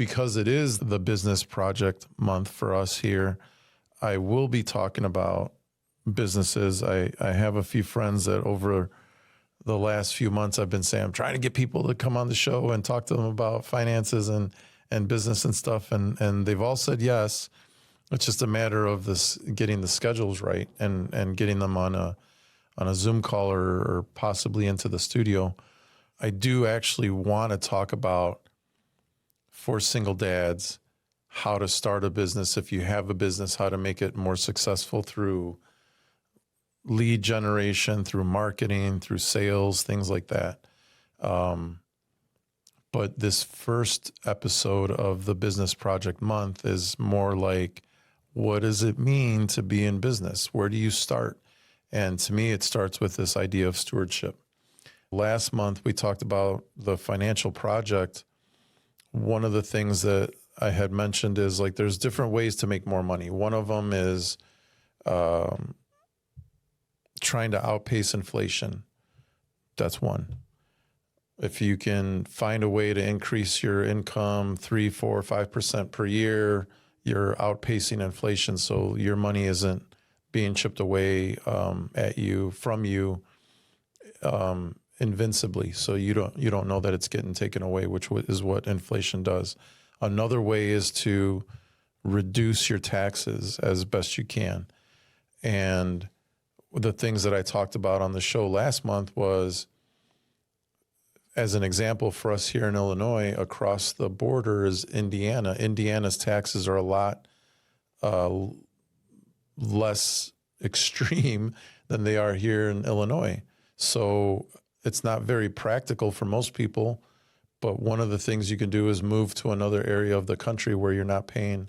because it is the business project month for us here, I will be talking about businesses. I have a few friends that over the last few months I've been saying, I'm trying to get people to come on the show and talk to them about finances and business and stuff. And they've all said yes. It's just a matter of this, getting the schedules right and getting them on a Zoom call or possibly into the studio. I do actually want to talk about, for single dads, how to start a business. If you have a business, how to make it more successful through lead generation, through marketing, through sales, things like that. But this first episode of the Business Project Month is more like, what does it mean to be in business? Where do you start? And to me, it starts with this idea of stewardship. Last month, we talked about the financial project. One of the things that I had mentioned is like, there's different ways to make more money. One of them is trying to outpace inflation. That's one. If you can find a way to increase your income 3, 4, 5% per year, you're outpacing inflation. So your money isn't being chipped away at you, from you, invincibly. So you don't know that it's getting taken away, which is what inflation does. Another way is to reduce your taxes as best you can. And the things that I talked about on the show last month was, as an example for us here in Illinois, across the border is Indiana. Indiana's taxes are a lot less extreme than they are here in Illinois. So it's not very practical for most people, but one of the things you can do is move to another area of the country where you're not paying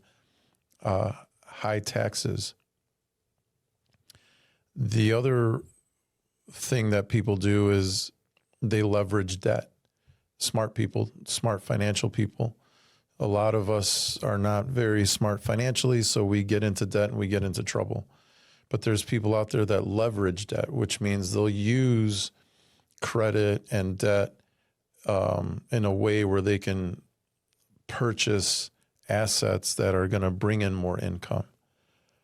high taxes. The other thing that people do is they leverage debt. Smart people, smart financial people. A lot of us are not very smart financially, so we get into debt and we get into trouble. But there's people out there that leverage debt, which means they'll use credit and debt in a way where they can purchase assets that are going to bring in more income.